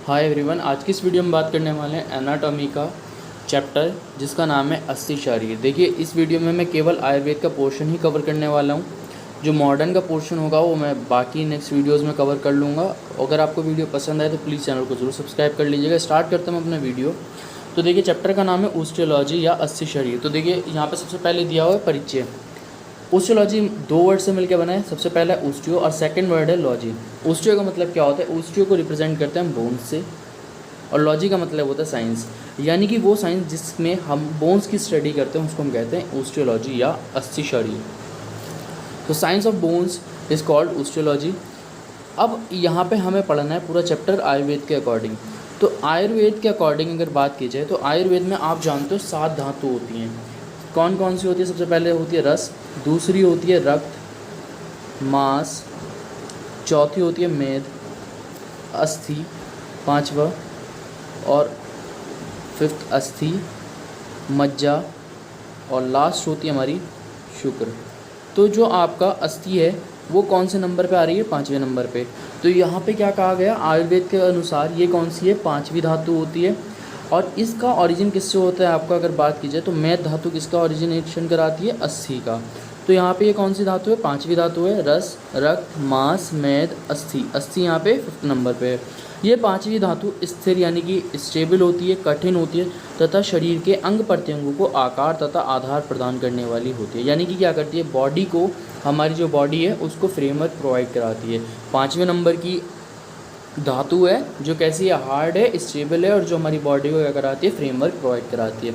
Hi everyone, आज की इस वीडियो में बात करने वाले हैं एनाटॉमी का चैप्टर जिसका नाम है 80 शरीर। देखिए, इस वीडियो में मैं केवल आयुर्वेद का पोर्शन ही कवर करने वाला हूँ। जो मॉडर्न का पोर्शन होगा वो मैं बाकी नेक्स्ट वीडियोस में कवर कर लूँगा। अगर आपको वीडियो पसंद आए तो प्लीज़ चैनल को जरूर सब्सक्राइब कर लीजिएगा। स्टार्ट करते हैं अपना वीडियो। तो देखिए, चैप्टर का नाम है ओस्टियोलॉजी या 80 शरीर। तो देखिए, यहाँ पर सबसे पहले दिया हुआ है परिचय। ओस्टियोलॉजी दो वर्ड से मिलकर बना है। सबसे पहला है ओस्टियो और सेकंड वर्ड है लॉजी। ओस्टियो का मतलब क्या होता है? ओस्टियो को रिप्रेजेंट करते हैं हम बोन्स से, और लॉजी का मतलब होता है साइंस, यानी कि वो साइंस जिसमें हम बोन्स की स्टडी करते हैं उसको हम कहते हैं ओस्टियोलॉजी या 80 शरीर। तो science of bones is called osteology. अब यहाँ पे हमें पढ़ना है पूरा चैप्टर आयुर्वेद के अकॉर्डिंग। तो आयुर्वेद के अकॉर्डिंग अगर बात की जाए तो आयुर्वेद में आप जानते हो 7 धातु होती हैं। कौन कौन सी होती है? सबसे पहले होती है रस, दूसरी होती है रक्त, मांस, चौथी होती है मेद, अस्थि, पांचवा, और फिफ्थ अस्थि, मज्जा, और लास्ट होती है हमारी शुक्र। तो जो आपका अस्थि है वो कौन से नंबर पे आ रही है? 5वें नंबर पे। तो यहाँ पे क्या कहा गया आयुर्वेद के अनुसार, ये कौन सी है? 5वीं धातु होती है। और इसका ओरिजिन किससे होता है आपका अगर बात की जाए तो मेद धातु किसका ओरिजिनेशन कराती है? अस्थि का। तो यहाँ पे ये कौन सी धातु है? 5वीं धातु है। रस, रक्त, मांस, मेद, अस्थि। अस्थि यहाँ पे 5th नंबर पे है। ये 5वीं धातु स्थिर यानी कि स्टेबल होती है, कठिन होती है तथा शरीर के अंग प्रत्यंगों को आकार तथा आधार प्रदान करने वाली होती है। यानी कि क्या करती है? बॉडी को, हमारी जो बॉडी है उसको फ्रेमवर्क प्रोवाइड कराती है। 5वें नंबर की धातु है जो कैसी है? हार्ड है, स्टेबल है, और जो हमारी बॉडी को क्या कराती है? फ्रेमवर्क प्रोवाइड कराती है।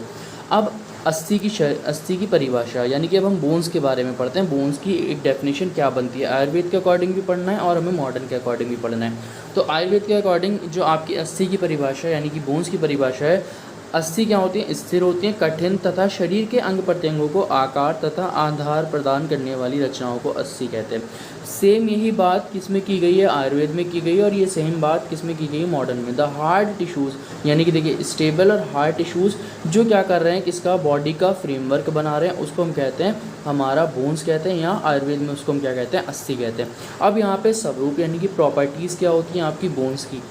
अब अस्थि की परिभाषा, यानी कि अब हम बोन्स के बारे में पढ़ते हैं। बोन्स की एक डेफिनेशन क्या बनती है? आयुर्वेद के अकॉर्डिंग भी पढ़ना है और हमें मॉडर्न के अकॉर्डिंग भी पढ़ना है। तो आयुर्वेद के अकॉर्डिंग जो आपकी अस्थि की परिभाषा यानी कि बोन्स की परिभाषा है, अस्थि क्या होती है? स्थिर होती हैं, कठिन तथा शरीर के अंग प्रत्यंगों को आकार तथा आधार प्रदान करने वाली रचनाओं को अस्थि कहते हैं। सेम यही बात किसमें की गई है? आयुर्वेद में की गई है। और ये सेम बात किसमें की गई है? मॉडर्न में। द हार्ड टिश्यूज़, यानी कि देखिए स्टेबल और हार्ड टिश्यूज़ जो क्या कर रहे हैं? किसका? बॉडी का फ्रेमवर्क बना रहे हैं, उसको हम कहते हैं हमारा बोन्स कहते हैं, या आयुर्वेद में उसको हम क्या कहते हैं? अस्थि कहते हैं। अब यहाँ पे स्वरूप यानी कि प्रॉपर्टीज़ क्या होती हैं आपकी बोन्स की?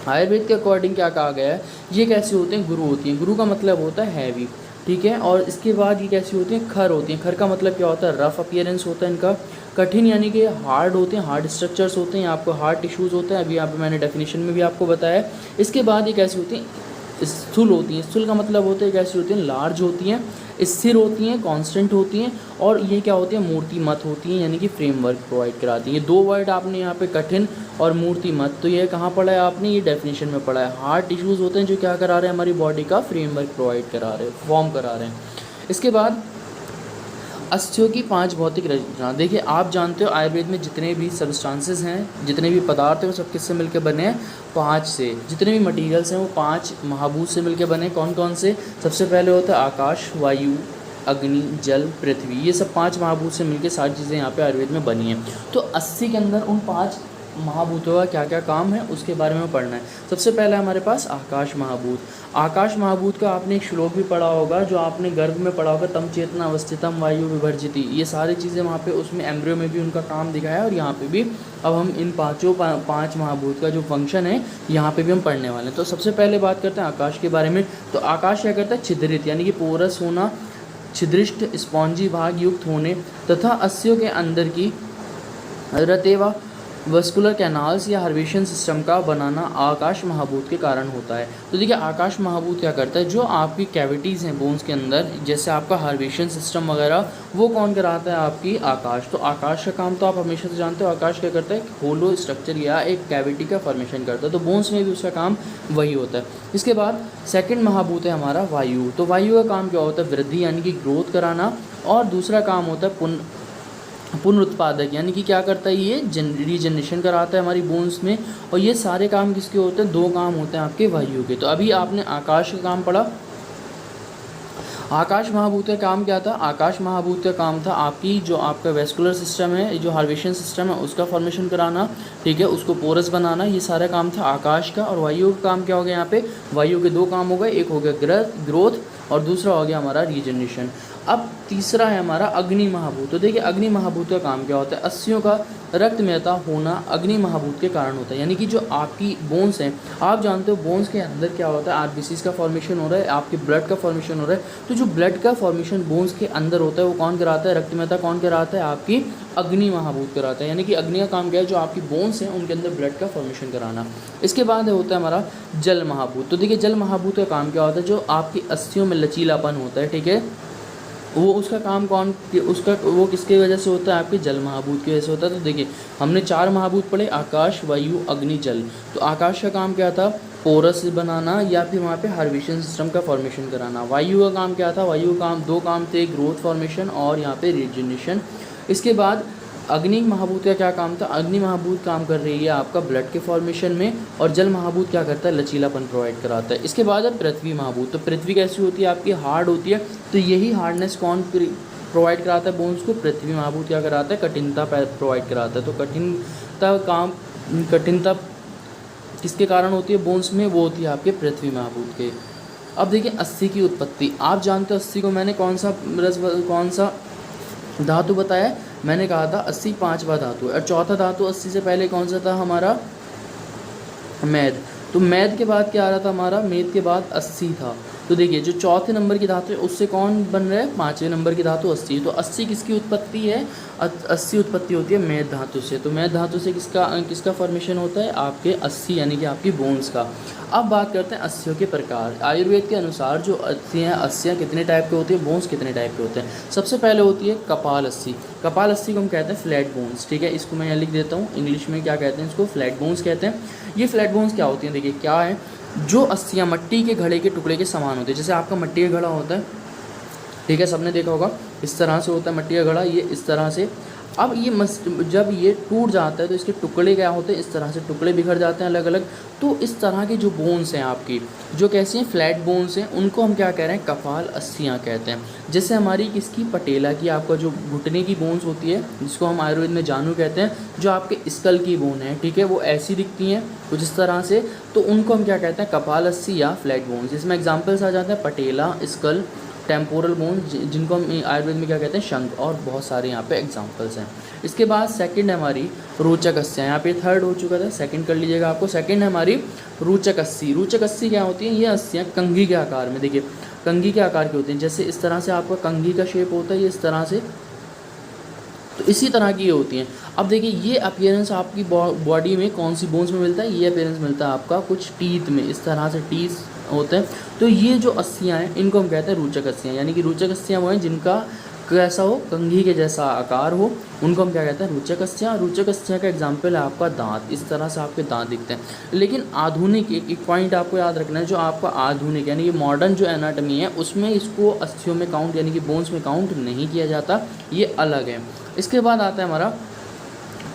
आयुर्वेद के अकॉर्डिंग क्या कहा गया है? ये कैसे होते हैं? गुरु होती हैं। गुरु का मतलब होता है हैवी, ठीक है। और इसके बाद ये कैसी होती हैं? खर होती हैं। खर का मतलब क्या होता है? रफ अपीयरेंस होता है इनका। कठिन यानी कि हार्ड होते हैं, हार्ड स्ट्रक्चर्स होते हैं, आपको हार्ड टिश्यूज़ होते हैं। अभी यहाँ पे मैंने डेफिनेशन में भी आपको बताया। इसके बाद ये कैसी होती हैं? स्थूल होती हैं। स्थूल का मतलब होता है कैसी होती हैं? लार्ज होती हैं, स्थिर होती हैं, कांस्टेंट होती हैं, और ये क्या होती है? मूर्तिमत होती हैं, यानी कि फ्रेमवर्क प्रोवाइड कराती हैं। ये दो वर्ड आपने यहाँ पे कठिन और मूर्तिमत, तो ये कहाँ पढ़ा है आपने? ये डेफिनेशन में पढ़ा है। हार्ड टिश्यूज़ होते हैं जो क्या करा रहे हैं? हमारी बॉडी का फ्रेमवर्क प्रोवाइड करा रहे हैं, फॉर्म करा रहे हैं। इसके बाद अस्थियों की 5 भौतिक रचना। देखिए, आप जानते हो आयुर्वेद में जितने भी सब्सटेंसेस हैं, जितने भी पदार्थ हैं, वो सब किससे मिलकर बने हैं? 5 से। जितने भी मटेरियल्स हैं वो 5 महाभूत से मिलकर बने। कौन कौन से? सबसे पहले होता है आकाश, वायु, अग्नि, जल, पृथ्वी। ये सब 5 महाभूत से मिलकर सारी चीज़ें यहाँ पे आयुर्वेद में बनी हैं। तो 80 के अंदर उन 5 महाभूतों का क्या क्या काम है उसके बारे में पढ़ना है। सबसे पहले हमारे पास आकाश महाभूत। आकाश महाभूत का आपने एक श्लोक भी पढ़ा होगा जो आपने गर्भ में पढ़ा होगा, तम चेतना अवस्थितम वायु विभर्जिति। ये सारी चीज़ें वहाँ पे उसमें एम्ब्रियो में भी उनका काम दिखाया है, और यहाँ पे भी। अब हम इन 5 महाभूत का जो फंक्शन है यहाँ पे भी हम पढ़ने वाले हैं। तो सबसे पहले बात करते हैं आकाश के बारे में। तो आकाश क्या करता है? छिद्रित यानी कि पोरस होना, छिद्रिष्ट स्पॉन्जी भाग युक्त होने, तथा अस्थियों के अंदर की रतेवा वस्कुलर कैनाल्स या हार्वेशन सिस्टम का बनाना आकाश महाभूत के कारण होता है। तो देखिए, आकाश महाभूत क्या करता है? जो आपकी कैविटीज़ हैं बोन्स के अंदर, जैसे आपका हार्वेशन सिस्टम वगैरह, वो कौन कराता है? आपकी आकाश। तो आकाश का काम तो आप हमेशा से जानते हो, आकाश क्या करता है? होलो स्ट्रक्चर या एक कैविटी का फॉर्मेशन करता है। तो बोन्स में भी उसका काम वही होता है। इसके बाद सेकेंड महाभूत है हमारा वायु। तो वायु का काम क्या होता है? वृद्धि यानी कि ग्रोथ कराना, और दूसरा काम होता है पुनरुत्पादक, यानी कि क्या करता है? ये रीजनरेशन कराता है हमारी बोन्स में। और ये सारे काम किसके होते हैं? 2 काम होते हैं आपके वायु के। तो अभी आपने आकाश का काम पढ़ा। आकाश महाभूत का काम क्या था? आकाश महाभूत का काम था आपकी जो आपका वेस्कुलर सिस्टम है, जो हार्वेशन सिस्टम है, उसका फॉर्मेशन कराना, ठीक है, उसको पोरस बनाना। ये सारा काम था आकाश का। और वायु का काम क्या हो गया? यहाँ पे वायु के 2 काम हो गए। एक हो गया ग्रोथ, और दूसरा हो गया हमारा रीजनरेशन। अब तीसरा है हमारा अग्नि महाभूत। तो देखिए अग्नि महाभूत का काम क्या होता है, अस्थियों का रक्तमयता होना अग्नि महाभूत के कारण होता है। यानी कि जो आपकी बोन्स हैं, आप जानते हो बोन्स के अंदर क्या होता है, आरबीसीज का फॉर्मेशन हो रहा है, आपके ब्लड का फॉर्मेशन हो रहा है। तो जो ब्लड का फॉर्मेशन बोन्स के अंदर होता है वो कौन कराता है, रक्तमयता कौन कराता है, आपकी अग्नि महाभूत कराता है। यानी कि अग्नि का काम क्या है, जो आपकी बोन्स हैं उनके अंदर ब्लड का फॉर्मेशन कराना। इसके बाद होता है हमारा जल महाभूत। तो देखिए जल महाभूत का काम क्या होता है, जो आपकी अस्थियों में लचीलापन होता है, ठीक है, वो उसका काम वो किसकी वजह से होता है, आपके जल महाभूत की वजह से होता है। तो देखिए हमने 4 महाभूत पढ़े, आकाश, वायु, अग्नि, जल। तो आकाश का काम क्या था, पोरस बनाना या फिर वहाँ पे हार्वेशन सिस्टम का फॉर्मेशन कराना। वायु का काम क्या था, वायु का काम 2 काम थे, ग्रोथ फॉर्मेशन और यहाँ पे रिजनरेशन। इसके बाद अग्नि महाभूत का क्या काम था, अग्नि महाभूत काम कर रही है आपका ब्लड के फॉर्मेशन में, और जल महाभूत क्या करता है, लचीलापन प्रोवाइड कराता है। इसके बाद है पृथ्वी महाभूत। तो पृथ्वी कैसी होती है, आपकी हार्ड होती है। तो यही हार्डनेस कौन प्रोवाइड कराता है बोन्स को, पृथ्वी महाभूत क्या कराता है, कठिनता प्रोवाइड कराता है। तो कठिनता किसके कारण होती है बोन्स में, वो होती है आपके पृथ्वी महाभूत के। अब देखिए अस्थि की उत्पत्ति। आप जानते हो अस्थि को मैंने कौन सा धातु बताया, मैंने कहा था अस्थि 5वां धातु है, और चौथा धातु अस्थि से पहले कौन सा था हमारा, मैद। तो मैद के बाद क्या आ रहा था हमारा, मेद के बाद अस्थि था। तो देखिए जो चौथे नंबर की धातु है उससे कौन बन रहा है, 5वें नंबर की धातु अस्थि। तो अस्थि किसकी उत्पत्ति है, अस्थि उत्पत्ति होती है मैद धातु से। तो मैद धातु से किसका फॉर्मेशन होता है, आपके अस्थि यानी कि आपकी बोन्स का। अब बात करते हैं अस्थियों के प्रकार। आयुर्वेद के अनुसार जो अस्थियाँ कितने टाइप के होती है, बोन्स कितने टाइप के होते हैं। सबसे पहले होती है कपाल अस्थि। कपाल अस्थि को हम कहते हैं फ्लैट बोन्स, ठीक है, इसको मैं यहाँ लिख देता हूँ, इंग्लिश में क्या कहते हैं इसको, फ्लैट बोन्स कहते हैं। ये फ्लैट बोन्स क्या होती हैं, देखिए क्या है, जो अस्थियाँ मट्टी के घड़े के टुकड़े के समान होते हैं। जैसे आपका मट्टी का घड़ा होता है, ठीक है, सबने देखा होगा, इस तरह से होता है मट्टी का घड़ा, ये इस तरह से। अब ये जब ये टूट जाता है तो इसके टुकड़े क्या होते हैं, इस तरह से टुकड़े बिखर जाते हैं अलग अलग। तो इस तरह के जो बोन्स हैं आपकी, जो कैसी हैं, फ्लैट बोन्स हैं, उनको हम क्या कह रहे हैं, कपाल अस्थियाँ कहते हैं। जैसे हमारी किसकी, पटेला की, आपका जो घुटने की बोन्स होती है, जिसको हम आयुर्वेद में जानू कहते हैं, जो आपके स्कल की बोन है, ठीक है, वो ऐसी दिखती हैं कुछ इस तरह से। तो उनको हम क्या कहते हैं, कपाल अस्थि या फ्लैट बोन्स। जिसमें एग्जाम्पल्स आ जाते हैं पटेला, स्कल, टेम्पोरल बोन, जिनको हम आयुर्वेद में क्या कहते हैं, शंख, और बहुत सारे यहाँ पे एग्जांपल्स हैं। इसके बाद सेकंड है हमारी रोचक अस्थियाँ। यहाँ पे थर्ड हो चुका था, सेकंड कर लीजिएगा आपको। सेकंड है हमारी रोचक अस्थि। रोचक अस्थि क्या होती है, ये अस्थियाँ कंघी के आकार में, देखिए कंघी के आकार की होती हैं। जैसे इस तरह से आपका कंघी का शेप होता है, ये इस तरह से, तो इसी तरह की ये होती हैं। अब देखिए ये अपीयरेंस आपकी बॉडी में कौन सी बोन्स में मिलता है, ये अपीयरेंस मिलता है आपका कुछ टीथ में, इस तरह से टीथ होते हैं। तो ये जो अस्थियाँ हैं इनको हम कहते हैं रोचक अस्थियाँ। यानी कि रोचक अस्थियाँ वो हैं जिनका कैसा हो, कंघी के जैसा आकार हो, उनको हम क्या कहते हैं, रोचक अस्थियाँ। रोचक अस्थियाँ का एग्जाम्पल है आपका दांत, इस तरह से आपके दांत दिखते हैं। लेकिन आधुनिक एक पॉइंट आपको याद रखना है, जो आपका आधुनिक यानी कि मॉडर्न जो एनाटमी है उसमें इसको अस्थियों में काउंट यानी कि बोन्स में काउंट नहीं किया जाता, ये अलग है। इसके बाद आता है हमारा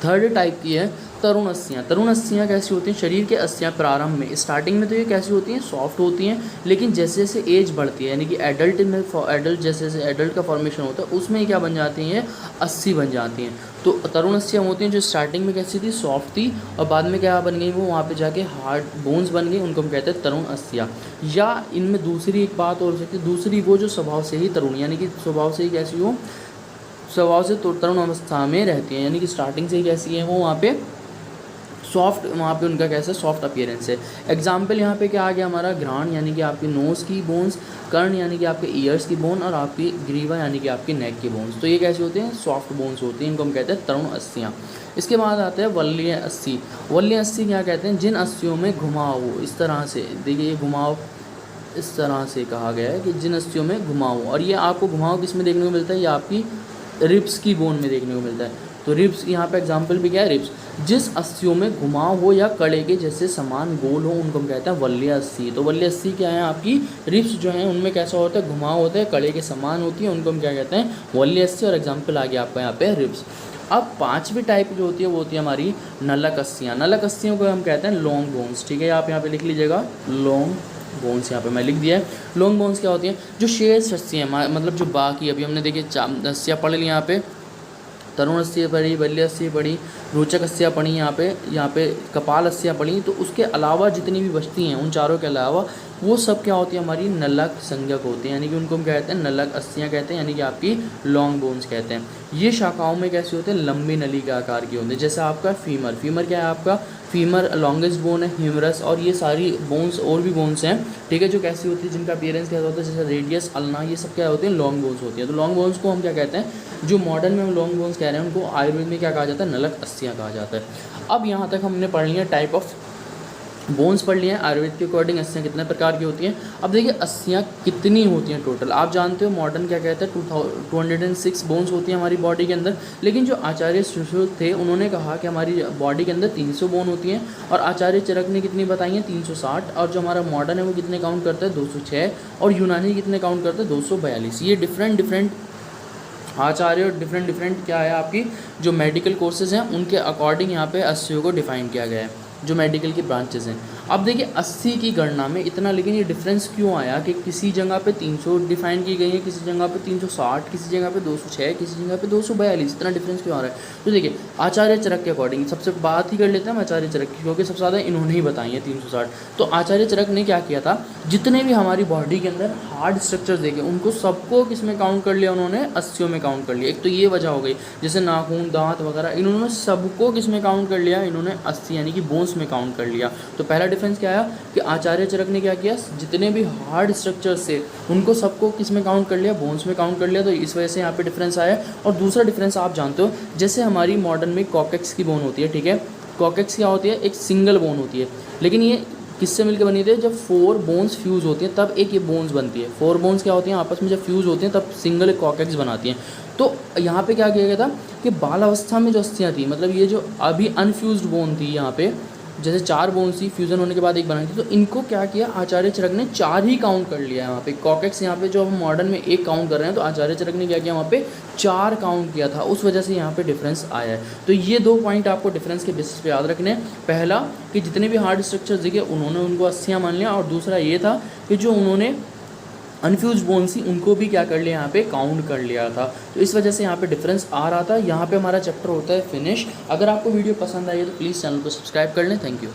थर्ड टाइप की है तरुण अस्थियाँ। तरुण अस्थियाँ कैसी होती हैं, शरीर के अस्थियाँ प्रारंभ में, स्टार्टिंग में तो ये कैसी होती हैं, सॉफ्ट होती हैं, लेकिन जैसे जैसे एज बढ़ती है यानी कि एडल्ट जैसे जैसे एडल्ट का फॉर्मेशन होता है उसमें क्या बन जाती हैं, अस्थि बन जाती हैं। तो तरुण अस्थियाँ होती हैं जो स्टार्टिंग में कैसी थी, सॉफ्ट थी, और बाद में क्या बन गई, वो वहाँ पे जाके हार्ड बोन्स बन गई, उनको हम कहते हैं तरुण अस्थियाँ। या इनमें दूसरी एक बात और हो सकती है, दूसरी वो जो स्वभाव से ही तरुण यानी कि स्वभाव से ही कैसी हो, स्वभाव से तरुण अवस्था में रहती हैं, यानी कि स्टार्टिंग से ही कैसी है वो वहाँ पे सॉफ्ट, वहाँ पे उनका कैसा सॉफ्ट अपीयरेंस है। एग्जाम्पल यहाँ पे क्या आ गया हमारा, घ्राण यानी कि आपकी नोज़ की बोन्स, कर्ण यानी कि आपके ईयर्स की बोन, और आपकी ग्रीवा यानी कि आपकी नेक की बोन्स। तो ये कैसे होते हैं, सॉफ्ट बोन्स होती हैं, इनको हम कहते हैं तरुण अस्थियाँ। इसके बाद आते हैं वल्लीय अस्थि। वल्लीय अस्थि क्या कहते हैं, जिन अस्थियों में घुमाव हो, इस तरह से देखिए ये घुमाव इस तरह से कहा गया है कि जिन अस्थियों में घुमाव हो, और ये आपको घुमाव किस में देखने को मिलता है, ये आपकी रिब्स की बोन में देखने को मिलता है। तो रिब्स यहाँ पे एग्जाम्पल भी क्या है, रिब्स, जिस अस्थियों में घुमाव हो या कड़े के जैसे समान गोल हो उनको हम कहते हैं वल्लीय अस्थि। तो वल्लीय अस्थि क्या है, आपकी रिब्स जो हैं उनमें कैसा होता है, घुमाव होता है, कड़े के समान होती है, उनको हम क्या कहते हैं, वल्लीय अस्थि। और एग्जाम्पल आ गया आपका यहाँ पे रिब्स। अब पांचवी टाइप जो होती है वो होती है हमारी नलक अस्थियाँ। नलक अस्थियों को हम कहते हैं लॉन्ग बोन्स, ठीक है, आप यहाँ पे लिख लीजिएगा लॉन्ग बोन्स, यहाँ पे मैं लिख दिया है। लॉन्ग बोन्स क्या होती हैं, जो शेष अस्थियाँ मतलब जो बाकी अभी हमने देखिए अस्थियाँ पढ़ ली, यहाँ पे तरुण अस्थि पढ़ी, वल्लीय अस्थि पढ़ी, रोचक अस्थियाँ पड़ी यहाँ पे कपाल अस्थियाँ पड़ी। तो उसके अलावा जितनी भी बचती हैं उन चारों के अलावा वो सब क्या होती है हमारी नलक संज्ञक होती हैं, यानी कि उनको हम कहते हैं नलक अस्थियाँ कहते हैं, यानी कि आपकी लॉन्ग बोन्स कहते हैं। ये शाखाओं में कैसे होते हैं, लंबी नली के आकार की होते हैं। जैसे आपका फीमर क्या है, आपका फीमर लॉन्गेस्ट बोन है, ह्यूमरस और ये सारी बोन्स और भी बोन्स हैं, ठीक है, जो कैसी होती है, जिनका अपीयरेंस कैसा होता है, जैसे रेडियस, अल्ना, ये सब क्या होते हैं, लॉन्ग बोन्स होती है। तो लॉन्ग बोन्स को हम क्या कहते हैं, जो मॉडर्न में हम लॉन्ग बोन्स कह रहे हैं उनको आयुर्वेद में क्या कहा जाता है, नलक अस्थियाँ कहा जाता है। अब यहाँ तक हमने पढ़ लिया टाइप ऑफ बोन्स पढ़ लिए हैं। आयुर्वेद के अकॉर्डिंग अस्थियाँ कितने प्रकार की होती हैं। अब देखिए अस्थियाँ कितनी होती हैं टोटल, आप जानते हो मॉडर्न क्या कहते हैं 206 बोन्स होती हैं हमारी बॉडी के अंदर, लेकिन जो आचार्य सुश्रुत थे उन्होंने कहा कि हमारी बॉडी के अंदर 300 बोन होती हैं, और आचार्य चरक ने कितनी बताई हैं 360, और जो हमारा मॉडर्न है वो कितने काउंट करता है 206, और यूनानी कितने काउंट करता है 242। ये डिफरेंट आचार्य और डिफरेंट क्या है आपकी जो मेडिकल कोर्सेज हैं उनके अकॉर्डिंग यहाँ पे अस्थियों को डिफाइन किया गया है, जो मेडिकल की ब्रांचेज हैं। अब देखिए 80 की गणना में इतना, लेकिन ये डिफरेंस क्यों आया कि किसी जगह पे 300 डिफाइन की गई है, किसी जगह पे 360, किसी जगह पे 206, किसी जगह पे 242, इतना डिफरेंस क्यों आ रहा है। तो देखिए आचार्य चरक के अकॉर्डिंग सबसे बात ही कर लेते हैं हम आचार्य चरक की, क्योंकि सबसे ज़्यादा इन्होंने ही बताई है 360। तो आचार्य चरक ने क्या किया था, जितने भी हमारी बॉडी के अंदर हार्ड स्ट्रक्चर देखे उनको सबको किस में काउंट कर लिया, उन्होंने अस्थियों में काउंट कर लिया। एक तो ये वजह हो गई, जैसे नाखून, दांत वगैरह, इन्होंने सबको किस में काउंट कर लिया, इन्होंने अस्थि यानी कि बोन्स में काउंट कर लिया। तो पहला डिफरेंस क्या आया कि आचार्य चरक ने क्या किया, जितने भी हार्ड स्ट्रक्चर्स थे उनको सबको किस में काउंट कर लिया, बोन्स में काउंट कर लिया। तो इस वजह से यहाँ पे डिफरेंस आया। और दूसरा डिफरेंस आप जानते हो, जैसे हमारी मॉडर्न में कॉकेक्स की बोन होती है, ठीक है, कॉकेक्स क्या होती है, एक सिंगल बोन होती है, लेकिन ये किससे मिलकर बनी थी, जब 4 बोन्स फ्यूज़ होती हैं तब एक ये बोन्स बनती है। 4 बोन्स क्या होती हैं आपस में जब फ्यूज़ होती हैं तब सिंगल कॉकेक्स बनाती हैं। तो यहाँ पे क्या किया गया था कि बाल अवस्था में जो अस्थियाँ थी, मतलब ये जो अभी अनफ्यूज्ड बोन थी, यहाँ पे जैसे 4 बोन्स थी, फ्यूज़न होने के बाद एक बनाई थी, तो इनको क्या किया आचार्य चरक ने 4 ही काउंट कर लिया। यहाँ पे कॉकेक्स यहाँ पे जो हम मॉडर्न में 1 काउंट कर रहे हैं, तो आचार्य चरक ने क्या किया वहाँ पे 4 काउंट किया था, उस वजह से यहाँ पे डिफरेंस आया है। तो ये 2 पॉइंट आपको डिफरेंस के बेसिस पे याद रखने हैं। पहला कि जितने भी हार्ड स्ट्रक्चर दिखे उन्होंने उनको अस्थियाँ मान लिया, और दूसरा ये था कि जो उन्होंने अनफ्यूज बोन्स थी उनको भी क्या कर लिया, यहाँ पे काउंट कर लिया था। तो इस वजह से यहाँ पे डिफरेंस आ रहा था। यहाँ पे हमारा चैप्टर होता है फिनिश। अगर आपको वीडियो पसंद आई है तो प्लीज़ चैनल को सब्सक्राइब कर लें। Thank you.